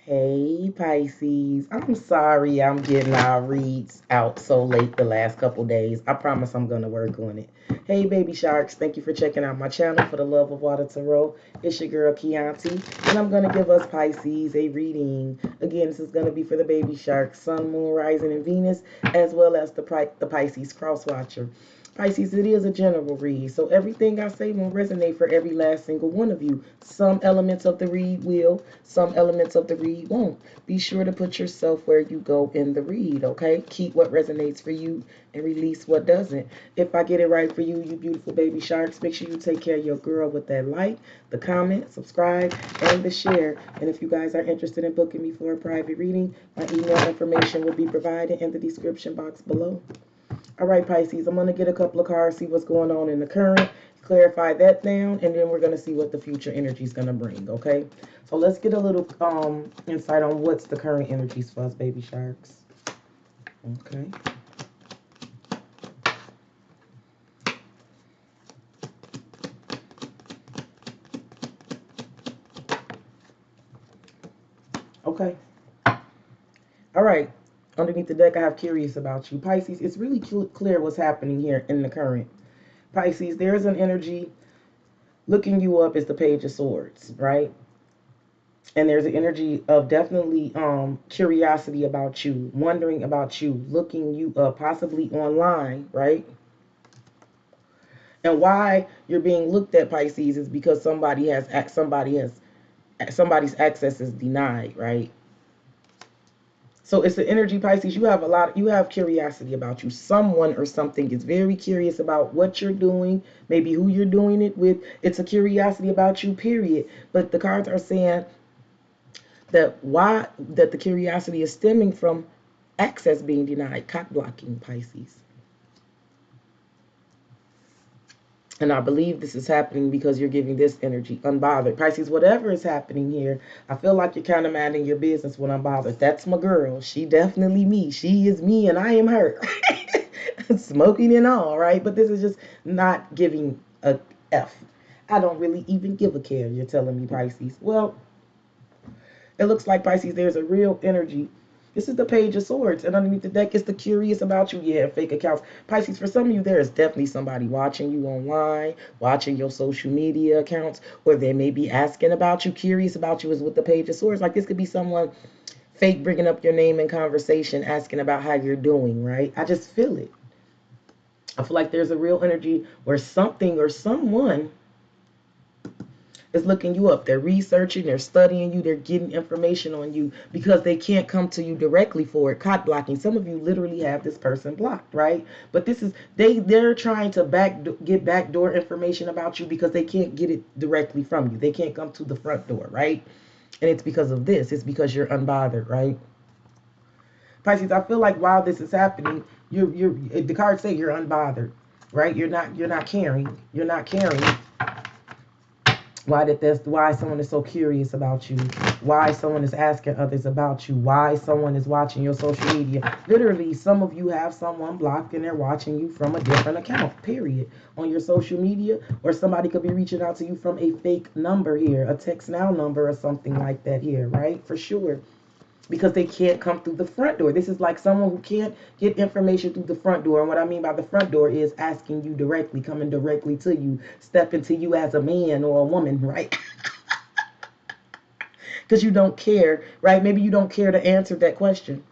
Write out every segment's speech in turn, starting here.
Hey Pisces, I'm sorry I'm getting our reads out so late the last couple days. I promise I'm gonna work on it. Hey baby sharks, thank you for checking out my channel for the Love of Water Tarot. It's your girl Chianti, and I'm gonna give us Pisces a reading. Again, this is gonna be for the baby sharks, Sun, Moon, Rising, and Venus, as well as the Pisces cross watcher. Pisces, it is a general read, so everything I say won't resonate for every last single one of you. Some elements of the read will, some elements of the read won't. Be sure to put yourself where you go in the read, okay? Keep what resonates for you and release what doesn't. If I get it right for you, you beautiful baby sharks, make sure you take care of your girl with that like, the comment, subscribe, and the share. And if you guys are interested in booking me for a private reading, my email information will be provided in the description box below. All right, Pisces, I'm going to get a couple of cards, see what's going on in the current, clarify that down, and then we're going to see what the future energy is going to bring, okay? So let's get a little insight on what's the current energies for us, baby sharks. Okay. Okay. All right. Underneath the deck, I have curious about you. Pisces, it's really clear what's happening here in the current. Pisces, there is an energy looking you up is the Page of Swords, right? And there's an energy of definitely curiosity about you, wondering about you, looking you up, possibly online, right? And why you're being looked at, Pisces, is because somebody's access is denied, right? So it's the energy, Pisces. You have curiosity about you. Someone or something is very curious about what you're doing, maybe who you're doing it with. It's a curiosity about you, period. But the cards are saying that the curiosity is stemming from access being denied, cock blocking, Pisces. And I believe this is happening because you're giving this energy unbothered. Pisces, whatever is happening here, I feel like you're kind of minding your business when I'm bothered. That's my girl. She definitely me. She is me and I am her. Smoking and all, right? But this is just not giving a F. I don't really even give a care, you're telling me, Pisces. Well, it looks like, Pisces, there's a real energy. This is the Page of Swords, and underneath the deck is the curious about you. Yeah, fake accounts. Pisces, for some of you, there is definitely somebody watching you online, watching your social media accounts, or they may be asking about you, curious about you is with the Page of Swords. Like this could be someone fake bringing up your name in conversation, asking about how you're doing, right? I just feel it. I feel like there's a real energy where something or someone is looking you up. They're researching, they're studying you, they're getting information on you because they can't come to you directly for it. Cock blocking. Some of you literally have this person blocked, right? But this is they're trying to get backdoor information about you because they can't get it directly from you. They can't come to the front door, right? And it's because of this. It's because you're unbothered, right? Pisces, I feel like while this is happening, the cards say you're unbothered, right? You're not caring. You're not caring why someone is so curious about you, why someone is asking others about you, why someone is watching your social media. Literally, some of you have someone blocked and they're watching you from a different account, period, on your social media, or somebody could be reaching out to you from a fake number here, a text now number or something like that here, right? For sure. Because they can't come through the front door. This is like someone who can't get information through the front door. And what I mean by the front door is asking you directly, coming directly to you, stepping to you as a man or a woman, right? Because you don't care, right? Maybe you don't care to answer that question.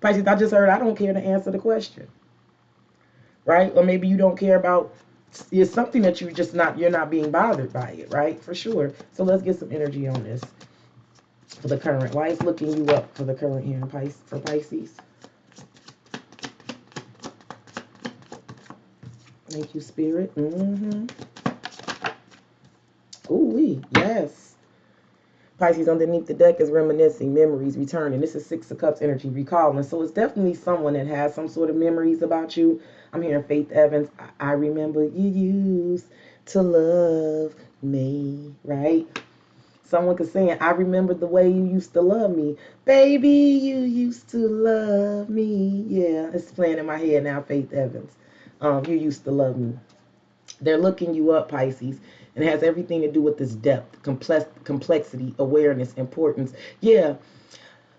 Pisces, I just heard I don't care to answer the question, right? Or maybe you don't care about, it's something that you're not being bothered by it, right? For sure. So let's get some energy on this. For the current. Why is looking you up for the current here for Pisces? Thank you, Spirit. Ooh, yes. Pisces, underneath the deck is reminiscing, memories returning. This is Six of Cups energy, recalling. So it's definitely someone that has some sort of memories about you. I'm hearing Faith Evans. I remember you used to love me, right? Someone could sing, I remember the way you used to love me. Baby, you used to love me. Yeah, it's playing in my head now, Faith Evans. You used to love me. They're looking you up, Pisces. And it has everything to do with this depth, complexity, awareness, importance. Yeah,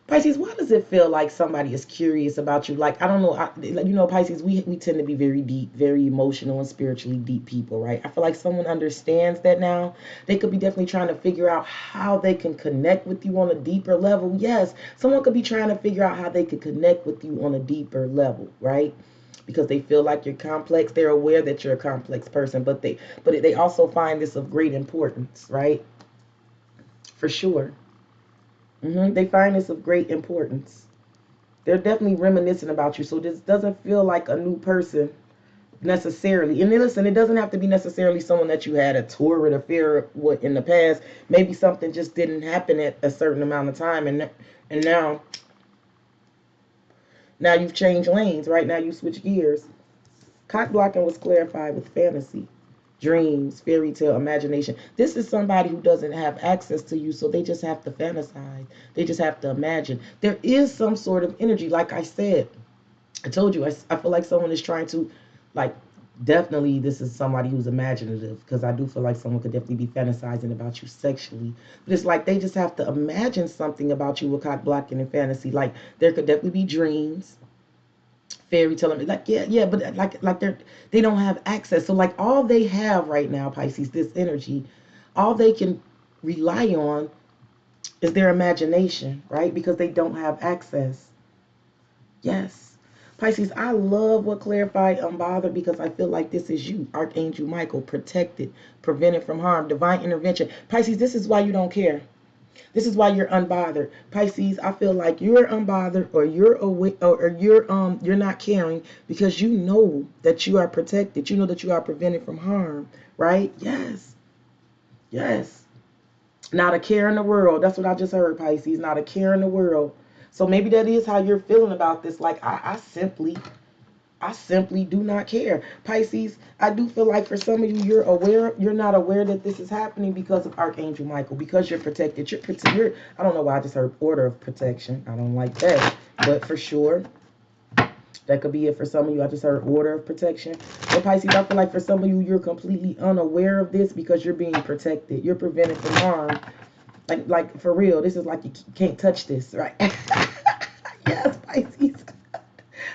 Pisces, why does it feel like somebody is curious about you? Like, I don't know. Pisces, we tend to be very deep, very emotional and spiritually deep people, right? I feel like someone understands that now. They could be definitely trying to figure out how they can connect with you on a deeper level. Yes, someone could be trying to figure out how they could connect with you on a deeper level, right? Because they feel like you're complex. They're aware that you're a complex person, but they also find this of great importance, right? For sure. They find this of great importance. They're definitely reminiscent about you. So this doesn't feel like a new person necessarily. And then listen, it doesn't have to be necessarily someone that you had a torrid affair with in the past. Maybe something just didn't happen at a certain amount of time, and now you've changed lanes. Right now you switch gears. Cock blocking was clarified with fantasy, dreams, fairy tale, imagination. This is somebody who doesn't have access to you, so they just have to fantasize. They just have to imagine. There is some sort of energy, like I said. I told you, I feel like someone is trying to, like, definitely this is somebody who's imaginative, because I do feel like someone could definitely be fantasizing about you sexually. But it's like they just have to imagine something about you with cock blocking and fantasy. Like, there could definitely be dreams, fairy tale, like, yeah, but like they don't have access. So like all they have right now, Pisces, this energy, all they can rely on is their imagination, right? Because they don't have access. Yes. Pisces, I love what clarified unbothered, because I feel like this is you, Archangel Michael, protected, prevented from harm, divine intervention. Pisces, this is why you don't care. This is why you're unbothered. Pisces, I feel like you're unbothered, or you're away, or you're not caring, because you know that you are protected. You know that you are prevented from harm, right? Yes. Yes. Not a care in the world. That's what I just heard, Pisces. Not a care in the world. So maybe that is how you're feeling about this. Like, I simply do not care. Pisces, I do feel like for some of you, you're not aware that this is happening because of Archangel Michael, because you're protected. I don't know why I just heard order of protection. I don't like that. But for sure, that could be it for some of you. I just heard order of protection. But Pisces, I feel like for some of you, you're completely unaware of this because you're being protected. You're prevented from harm. Like for real, this is like you can't touch this, right? Yes, Pisces.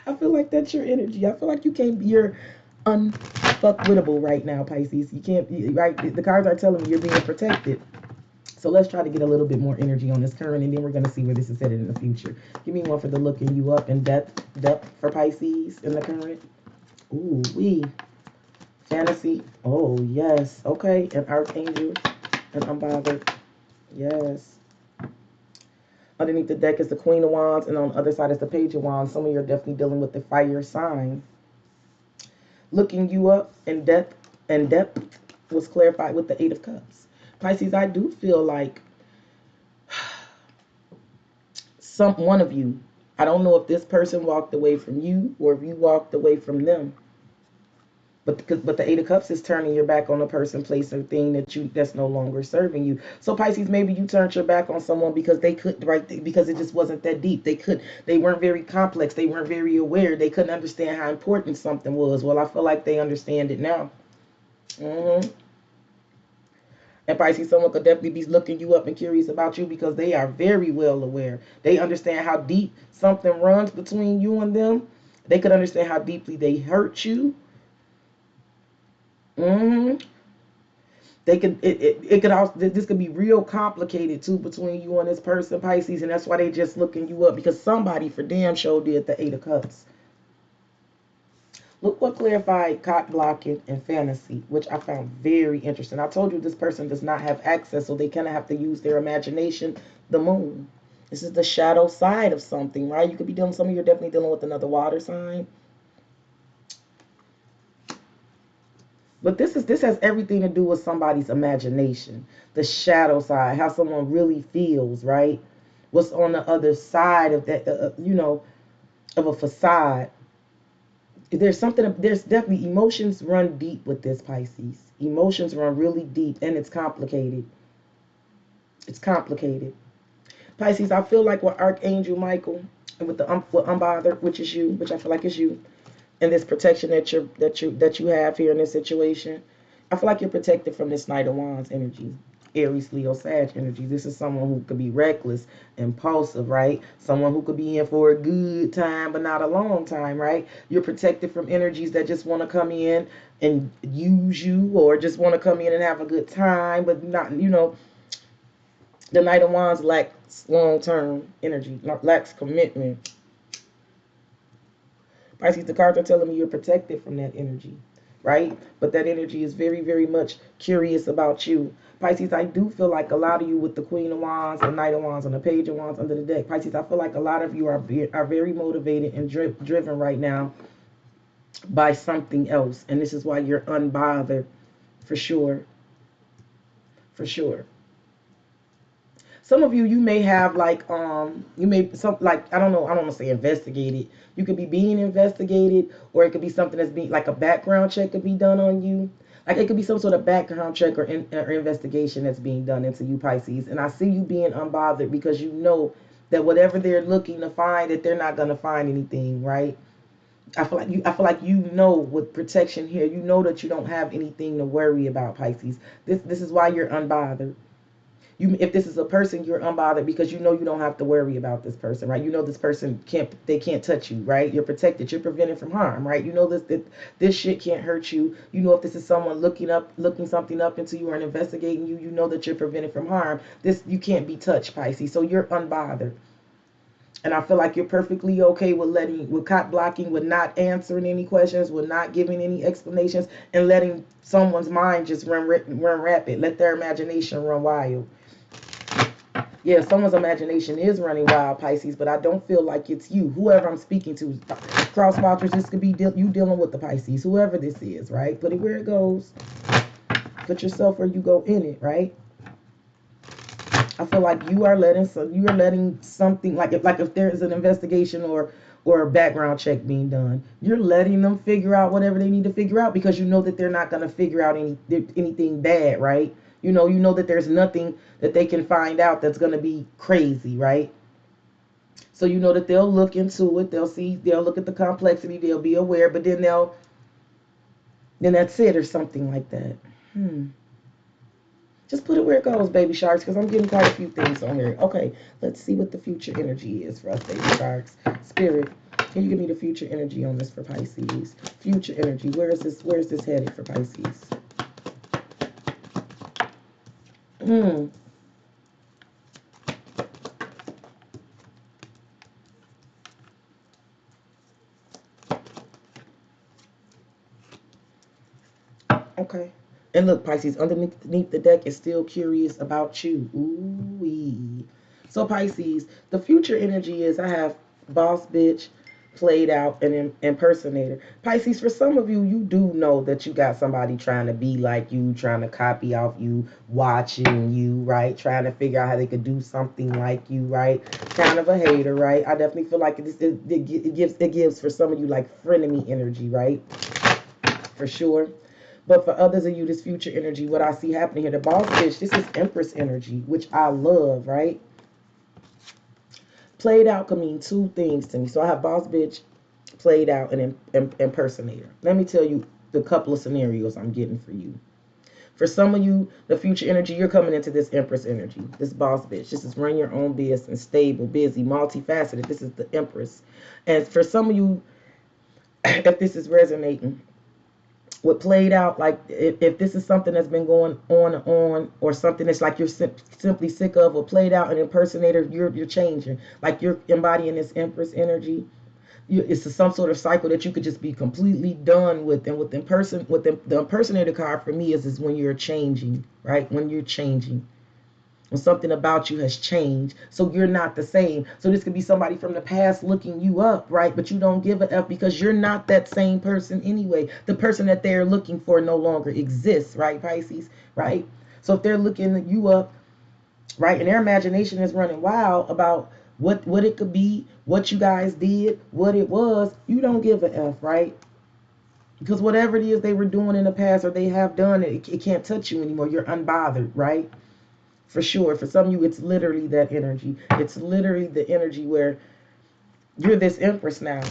I feel like that's your energy. I feel like you're unfuckwittable right now, Pisces. You can't, right? The cards are telling me you're being protected. So let's try to get a little bit more energy on this current, and then we're going to see where this is headed in the future. Give me one for the looking you up in depth for Pisces in the current. Ooh, fantasy. Oh, yes. Okay, an archangel, and unbothered. Yes. Underneath the deck is the Queen of Wands, and on the other side is the Page of Wands. Some of you are definitely dealing with the fire sign. Looking you up in depth was clarified with the Eight of Cups. Pisces, I do feel like one of you, I don't know if this person walked away from you or if you walked away from them. But the Eight of Cups is turning your back on a person, place, or thing that's no longer serving you. So Pisces, maybe you turned your back on someone because because it just wasn't that deep. They weren't very complex. They weren't very aware. They couldn't understand how important something was. Well, I feel like they understand it now. And Pisces, someone could definitely be looking you up and curious about you because they are very well aware. They understand how deep something runs between you and them. They could understand how deeply they hurt you. hmm They could it could also, this could be real complicated too between you and this person, Pisces, and that's why they just looking you up, because somebody for damn sure did the Eight of Cups. Look what clarified cock blocking and fantasy, which I found very interesting. I told you this person does not have access, so they kind of have to use their imagination. The moon. This is the shadow side of something, right? You could be some of you are definitely dealing with another water sign. But this has everything to do with somebody's imagination. The shadow side, how someone really feels, right? What's on the other side of that, of a facade. There's definitely emotions run deep with this, Pisces. Emotions run really deep, and it's complicated. It's complicated. Pisces, I feel like with Archangel Michael and with with unbothered, which is you, which I feel like is you, and this protection that you have here in this situation, I feel like you're protected from this Knight of Wands energy. Aries, Leo, Sag energy. This is someone who could be reckless, impulsive, right? Someone who could be in for a good time, but not a long time, right? You're protected from energies that just want to come in and use you, or just want to come in and have a good time, but not, you know, the Knight of Wands lacks long-term energy, lacks commitment. Pisces, the cards are telling me you're protected from that energy, right? But that energy is very, very much curious about you. Pisces, I do feel like a lot of you with the Queen of Wands, the Knight of Wands, and the Page of Wands under the deck. Pisces, I feel like a lot of you are very motivated and driven right now by something else. And this is why you're unbothered, for sure. For sure. Some of you, you may have like you may some like I don't want to say investigated. You could be being investigated, or it could be something that's being like a background check could be done on you. Like it could be some sort of background check or investigation that's being done into you, Pisces. And I see you being unbothered because you know that whatever they're looking to find, that they're not gonna find anything, right? I feel like you know with protection here, you know that you don't have anything to worry about, Pisces. This is why you're unbothered. If this is a person, you're unbothered because you know you don't have to worry about this person, right? You know this person can't touch you, right? You're protected, you're prevented from harm, right? You know this shit can't hurt you. You know if this is someone looking something up into you or investigating you, you know that you're prevented from harm. You can't be touched, Pisces. So you're unbothered. And I feel like you're perfectly okay with cop blocking, with not answering any questions, with not giving any explanations, and letting someone's mind just run rapid. Let their imagination run wild. Yeah, someone's imagination is running wild, Pisces, but I don't feel like it's you. Whoever I'm speaking to, cross watchers, this could be you dealing with the Pisces, whoever this is, right? Put it where it goes. Put yourself where you go in it, right? I feel like you are letting something like if there is an investigation or a background check being done, you're letting them figure out whatever they need to figure out because you know that they're not going to figure out anything bad, right? You know that there's nothing that they can find out that's going to be crazy, right? So you know that they'll look into it, they'll look at the complexity, they'll be aware, but then that's it or something like that. Just put it where it goes, baby sharks, because I'm getting quite a few things on here. Okay, let's see what the future energy is for us, baby sharks. Spirit, can you give me the future energy on this for Pisces? Future energy, where is this headed for Pisces? Okay. And look, Pisces, underneath the deck is still curious about you. Ooh-wee. So, Pisces, the future energy is I have boss bitch, played out, and impersonator. Pisces, for some of you, you do know that you got somebody trying to be like you, trying to copy off you, watching you, right? Trying to figure out how they could do something like you, right? Kind of a hater, right? I definitely feel like it gives for some of you like frenemy energy, right? For sure. But for others of you, this future energy, what I see happening here, the boss bitch, this is Empress energy, which I love, right? Played out can mean two things to me. So I have boss bitch, played out, and impersonator. Let me tell you the couple of scenarios I'm getting for you. For some of you, the future energy, you're coming into this Empress energy, this boss bitch. This is run your own business, stable, busy, multifaceted. This is the Empress. And for some of you, if this is resonating, what played out, like if this is something that's been going on or something that's like you're simply sick of, or played out an impersonator, you're changing, like you're embodying this Empress energy. It's some sort of cycle that you could just be completely done with. And with the impersonator card for me is when you're changing, right? When you're changing, when something about you has changed, so you're not the same. So this could be somebody from the past looking you up, right? But you don't give a F because you're not that same person anyway. The person that they're looking for no longer exists, right, Pisces? Right? So if they're looking you up, right, and their imagination is running wild about what it could be, what you guys did, what it was, you don't give a F, right? Because whatever it is they were doing in the past or they have done, it can't touch you anymore. You're unbothered, right? For sure. For some of you, it's literally that energy. It's literally the energy where you're this Empress now.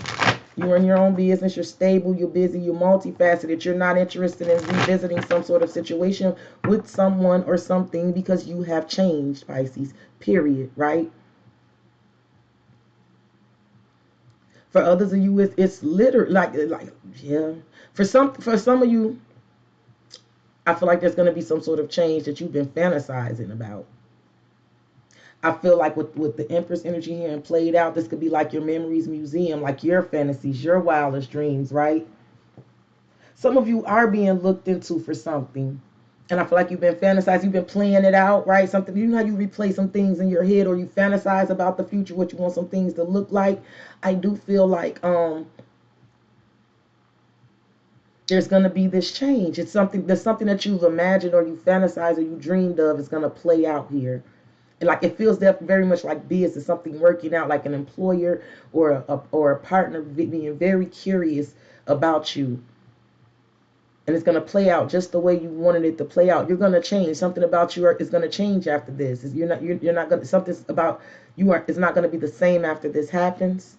You're in your own business. You're stable. You're busy. You're multifaceted. You're not interested in revisiting some sort of situation with someone or something because you have changed, Pisces. Period. Right? For others of you, it's literally like yeah. For some of you, I feel like there's going to be some sort of change that you've been fantasizing about. I feel like with the Empress energy here and played out, this could be like your memories museum, like your fantasies, your wildest dreams, right? Some of you are being looked into for something. And I feel like you've been fantasizing, you've been playing it out, right? Something, you know how you replay some things in your head or you fantasize about the future, what you want some things to look like. I do feel like there's gonna be this change. It's something there's something that you've imagined or you fantasize or you dreamed of is gonna play out here. And like it feels that very much like business, something working out, like an employer or a partner being very curious about you, and it's gonna play out just the way you wanted it to play out. You're gonna change. Something about you is gonna change after this. You're not gonna something's about you are it's not gonna be the same after this happens.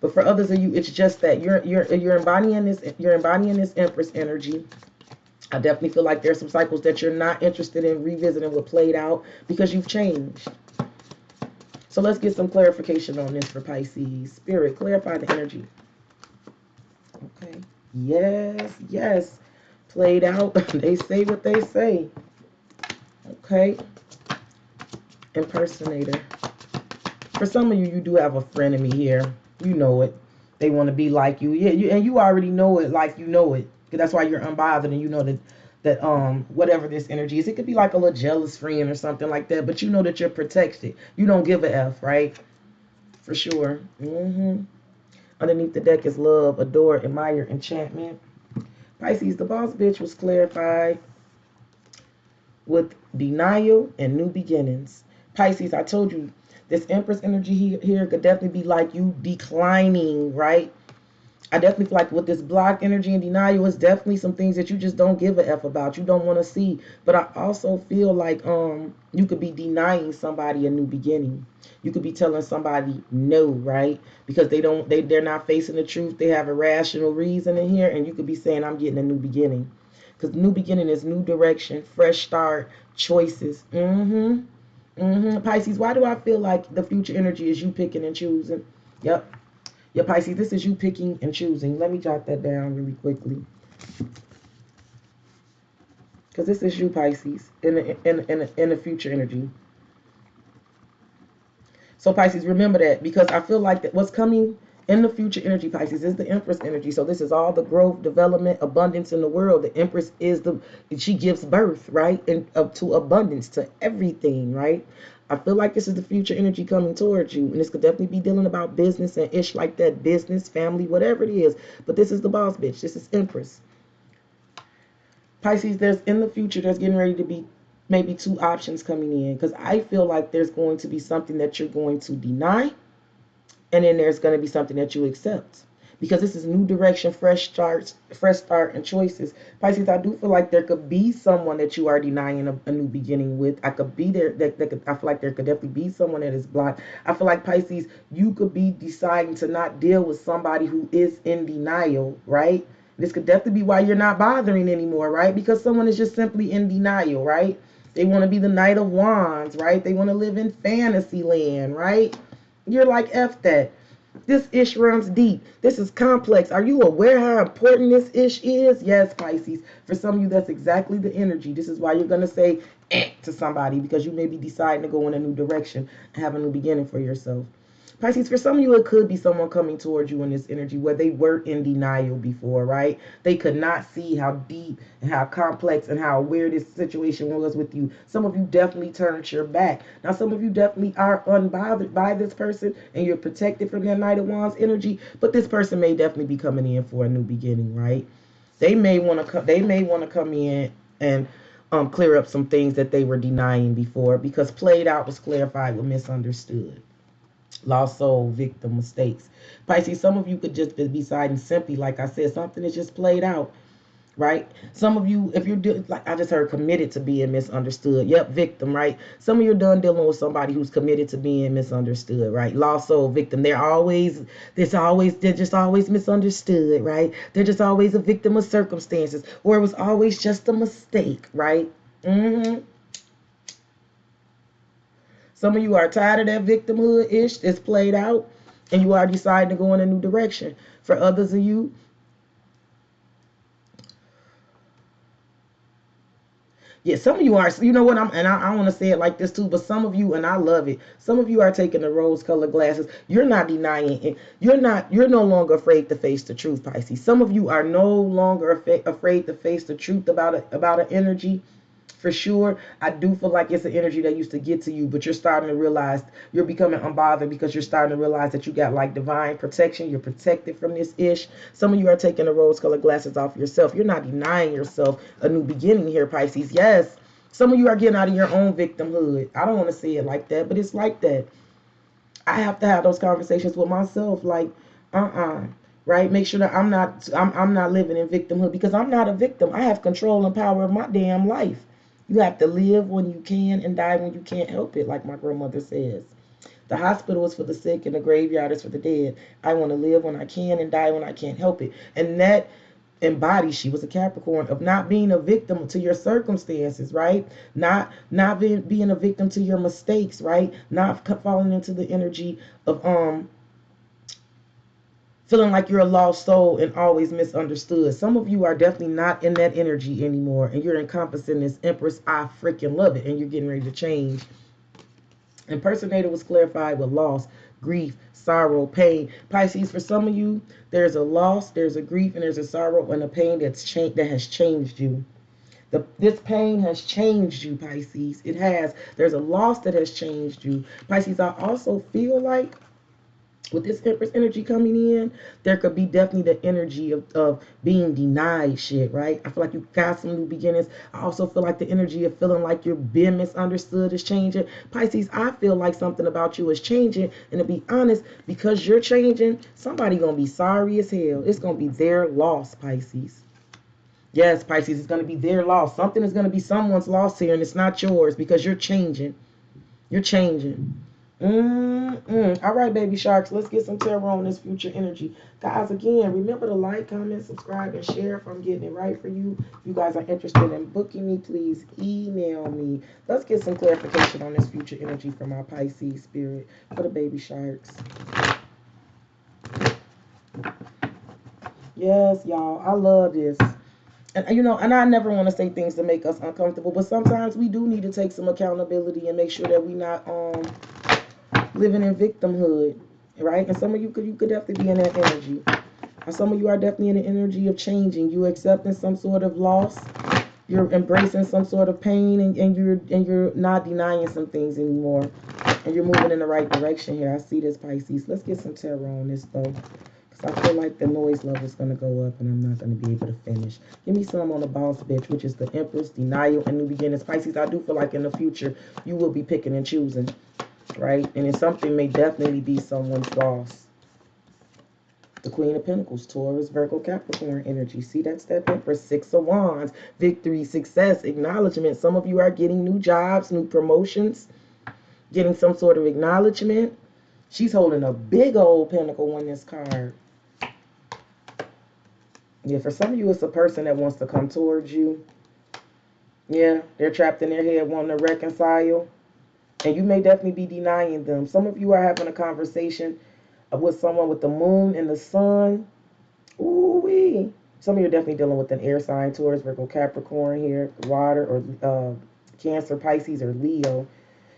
But for others of you, it's just that you're embodying this Empress energy. I definitely feel like there's some cycles that you're not interested in revisiting what played out because you've changed. So let's get some clarification on this for Pisces. Spirit, clarify the energy. Okay. Yes, yes. Played out. They say what they say. Okay. Impersonator. For some of you, you do have a frenemy here. You know it. They want to be like you. Yeah, and you already know it like you know it. That's why you're unbothered and you know that whatever this energy is, it could be like a little jealous friend or something like that, but you know that you're protected. You don't give a F, right? For sure. Underneath the deck is love, adore, admire, enchantment. Pisces, the boss bitch was clarified with denial and new beginnings. Pisces, I told you this Empress energy here could definitely be like you declining, right? I definitely feel like with this blocked energy and denial, it's definitely some things that you just don't give a F about. You don't want to see. But I also feel like you could be denying somebody a new beginning. You could be telling somebody no, right? Because they're not facing the truth. They have a rational reason in here, and you could be saying, I'm getting a new beginning. Because new beginning is new direction, fresh start, choices. Pisces, why do I feel like the future energy is you picking and choosing? Yep. Yeah, Pisces, this is you picking and choosing. Let me jot that down really quickly. Because this is you, Pisces, in the future energy. So, Pisces, remember that because I feel like that what's coming in the future energy, Pisces, is the Empress energy. So this is all the growth, development, abundance in the world. The Empress she gives birth, right? And to abundance, to everything, right? I feel like this is the future energy coming towards you. And this could definitely be dealing about business and ish like that. Business, family, whatever it is. But this is the boss bitch. This is Empress. Pisces, there's in the future, there's getting ready to be maybe two options coming in. Because I feel like there's going to be something that you're going to deny. And then there's going to be something that you accept. Because this is new direction, fresh start, and choices. Pisces, I do feel like there could be someone that you are denying a new beginning with. I could be there. I feel like there could definitely be someone that is blocked. I feel like Pisces, you could be deciding to not deal with somebody who is in denial, right? This could definitely be why you're not bothering anymore, right? Because someone is just simply in denial, right? They want to be the Knight of Wands, right? They want to live in fantasy land, right? You're like, F that. This ish runs deep. This is complex. Are you aware how important this ish is? Yes, Pisces. For some of you, that's exactly the energy. This is why you're going to say to somebody because you may be deciding to go in a new direction and have a new beginning for yourself. Pisces, for some of you, it could be someone coming towards you in this energy where they were in denial before, right? They could not see how deep and how complex and how weird this situation was with you. Some of you definitely turned your back. Now, some of you definitely are unbothered by this person and you're protected from that Knight of Wands energy, but this person may definitely be coming in for a new beginning, right? They may want to come in and clear up some things that they were denying before because played out was clarified with misunderstood. Lost soul, victim, mistakes. Pisces, some of you could just be deciding simply, like I said, something is just played out. right? Some of you, if you're like I just heard, committed to being misunderstood. Yep, victim, right? Some of you are done dealing with somebody who's committed to being misunderstood, right? Lost soul victim. They're just always misunderstood, right? They're just always a victim of circumstances, or it was always just a mistake, right? Some of you are tired of that victimhood ish that's played out, and you are deciding to go in a new direction. For others of you, yeah, some of you are, you know what, I want to say it like this too, but some of you, and I love it, some of you are taking the rose-colored glasses. You're not denying it. You're no longer afraid to face the truth, Pisces. Some of you are no longer afraid to face the truth about an energy. For sure, I do feel like it's an energy that used to get to you, but you're starting to realize you're becoming unbothered because you're starting to realize that you got like divine protection. You're protected from this ish. Some of you are taking the rose-colored glasses off yourself. You're not denying yourself a new beginning here, Pisces. Yes, some of you are getting out of your own victimhood. I don't want to say it like that, but it's like that. I have to have those conversations with myself, like, right? Make sure that I'm not living in victimhood, because I'm not a victim. I have control and power of my damn life. You have to live when you can and die when you can't help it, like my grandmother says. The hospital is for the sick and the graveyard is for the dead. I want to live when I can and die when I can't help it. And that embodies, she was a Capricorn, of not being a victim to your circumstances, right? Not being a victim to your mistakes, right? Not falling into the energy of feeling like you're a lost soul and always misunderstood. Some of you are definitely not in that energy anymore, and you're encompassing this Empress. I freaking love it, and you're getting ready to change. Impersonator was clarified with loss, grief, sorrow, pain. Pisces, for some of you, there's a loss, there's a grief, and there's a sorrow and a pain that has changed you. This pain has changed you, Pisces. It has. There's a loss that has changed you. Pisces, I also feel like with this Empress energy coming in, there could be definitely the energy of being denied shit, right? I feel like you got some new beginnings. I also feel like the energy of feeling like you're being misunderstood is changing. Pisces, I feel like something about you is changing. And to be honest, because you're changing, somebody going to be sorry as hell. It's going to be their loss, Pisces. Yes, Pisces, it's going to be their loss. Something is going to be someone's loss here, and it's not yours, because you're changing. You're changing. All right, baby sharks, let's get some tarot on this future energy. Guys, again, remember to like, comment, subscribe, and share if I'm getting it right for you. If you guys are interested in booking me, please email me. Let's get some clarification on this future energy from our Pisces spirit for the baby sharks. Yes, y'all, I love this. And you know, and I never want to say things to make us uncomfortable, but sometimes we do need to take some accountability and make sure that we not living in victimhood, right? And some of you could definitely be in that energy. And some of you are definitely in the energy of changing. You accepting some sort of loss. You're embracing some sort of pain, and you're not denying some things anymore. And you're moving in the right direction here. I see this, Pisces. Let's get some tarot on this though, because I feel like the noise level is going to go up and I'm not going to be able to finish. Give me some on the boss bitch, which is the Empress, denial, and new beginnings. Pisces, I do feel like in the future you will be picking and choosing, right? And it's something may definitely be someone's loss. The Queen of Pentacles, Taurus, Virgo, Capricorn energy. See, that's that Empress. Six of Wands, victory, success, acknowledgement. Some of you are getting new jobs, new promotions, getting some sort of acknowledgement. She's holding a big old pentacle on this card. Yeah, for some of you, it's a person that wants to come towards you. Yeah, they're trapped in their head wanting to reconcile. And you may definitely be denying them. Some of you are having a conversation with someone with the moon and the sun. Ooh-wee. Some of you are definitely dealing with an air sign, Taurus, Virgo, Capricorn here, water, or Cancer, Pisces, or Leo.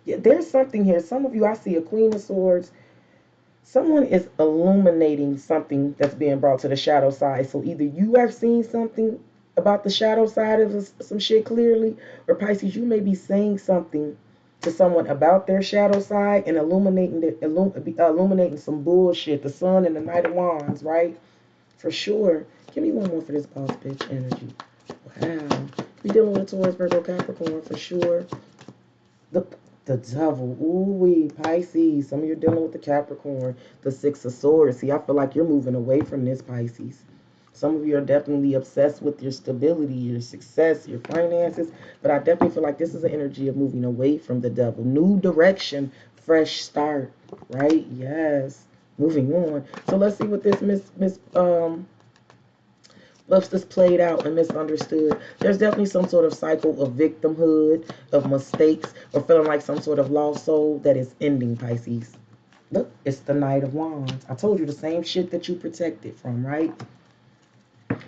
Yeah, there's something here. Some of you, I see a Queen of Swords. Someone is illuminating something that's being brought to the shadow side. So either you have seen something about the shadow side of some shit clearly, or Pisces, you may be saying something to someone about their shadow side and illuminating some bullshit. The Sun and the Knight of Wands, right? For sure. Give me one more for this boss bitch energy. Wow. We dealing with a Taurus, Virgo, Capricorn for sure. The devil. Ooh-wee, Pisces. Some of you are dealing with the Capricorn. The Six of Swords. See, I feel like you're moving away from this, Pisces. Some of you are definitely obsessed with your stability, your success, your finances. But I definitely feel like this is an energy of moving away from the devil. New direction, fresh start, right? Yes. Moving on. So let's see what this Loves this played out and misunderstood. There's definitely some sort of cycle of victimhood, of mistakes, or feeling like some sort of lost soul that is ending, Pisces. Look, it's the Knight of Wands. I told you the same shit that you protected from, right?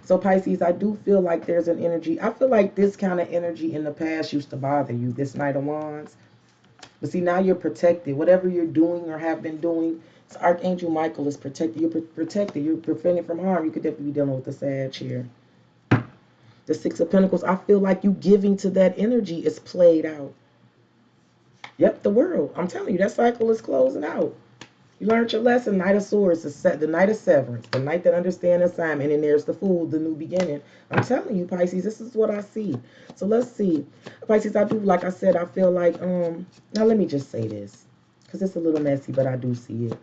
So Pisces, I do feel like there's an energy. I feel like this kind of energy in the past used to bother you, this Knight of Wands. But see, now you're protected. Whatever you're doing or have been doing, so Archangel Michael is protected. You're protected. You're prevented from harm. You could definitely be dealing with the sad here. The Six of Pentacles, I feel like you giving to that energy is played out. Yep, the world. I'm telling you, that cycle is closing out. You learned your lesson. Knight of Swords, the Knight of Severance, the Knight that understands assignment, and there's the Fool, the new beginning. I'm telling you, Pisces, this is what I see. So let's see. Pisces, I do, like I said, I feel like, now let me just say this, because it's a little messy, but I do see it.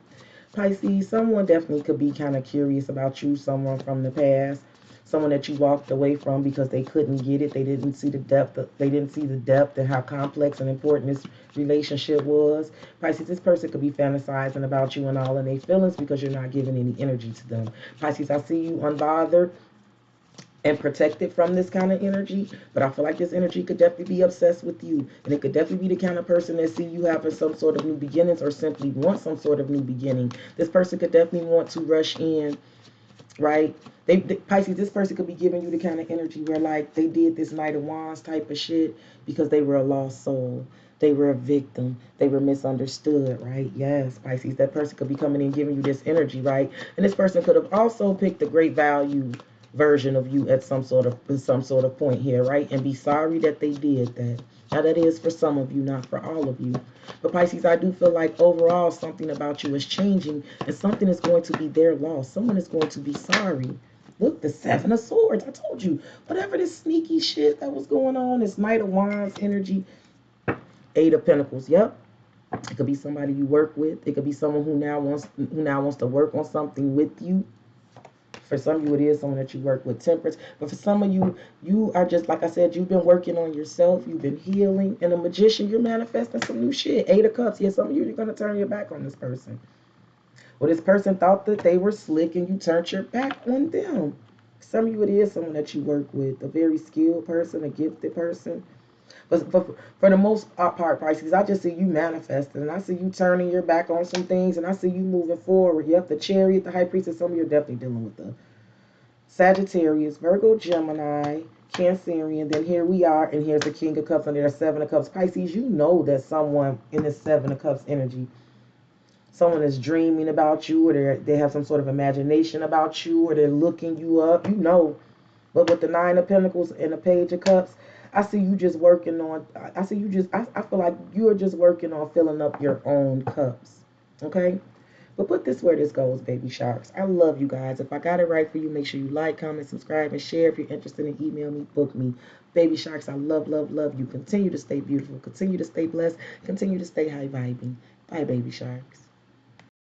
Pisces, someone definitely could be kind of curious about you, someone from the past, someone that you walked away from because they couldn't get it. They didn't see the depth. They didn't see the depth and how complex and important this relationship was. Pisces, this person could be fantasizing about you and all in their feelings because you're not giving any energy to them. Pisces, I see you unbothered and protected from this kind of energy, but I feel like this energy could definitely be obsessed with you, and it could definitely be the kind of person that see you having some sort of new beginnings or simply want some sort of new beginning. This person could definitely want to rush in, right? Pisces, this person could be giving you the kind of energy where like they did this Knight of Wands type of shit because they were a lost soul. They were a victim. They were misunderstood, right? Yes, Pisces, that person could be coming in giving you this energy, right? And this person could have also picked a great value version of you at some sort of point here, right? And be sorry that they did that. Now that is for some of you, not for all of you. But Pisces, I do feel like overall something about you is changing and something is going to be their loss. Someone is going to be sorry. Look, the Seven of Swords. I told you, whatever this sneaky shit that was going on, this Knight of Wands energy, Eight of Pentacles. Yep. It could be somebody you work with. It could be someone who now wants to work on something with you. For some of you, it is someone that you work with, Temperance. But for some of you, you are just, like I said, you've been working on yourself. You've been healing. And a Magician, you're manifesting some new shit. Eight of Cups. Yeah, some of you, you're going to turn your back on this person. Well, this person thought that they were slick and you turned your back on them. Some of you, it is someone that you work with. A very skilled person, a gifted person. But for the most part, Pisces, I just see you manifesting. And I see you turning your back on some things. And I see you moving forward. Yep, the Chariot, the High Priestess. Some of you are definitely dealing with the Sagittarius, Virgo, Gemini, Cancerian. Then here we are. And here's the King of Cups and there's Seven of Cups. Pisces, you know that someone in this Seven of Cups energy, someone is dreaming about you, or they have some sort of imagination about you, or they're looking you up, you know. But with the Nine of Pentacles and the Page of Cups, I see you just working on, I feel like you're just working on filling up your own cups, okay? But put this where this goes, baby sharks. I love you guys. If I got it right for you, make sure you like, comment, subscribe, and share. If you're interested in email me, book me. Baby sharks, I love, love, love you. Continue to stay beautiful. Continue to stay blessed. Continue to stay high vibing. Bye, baby sharks.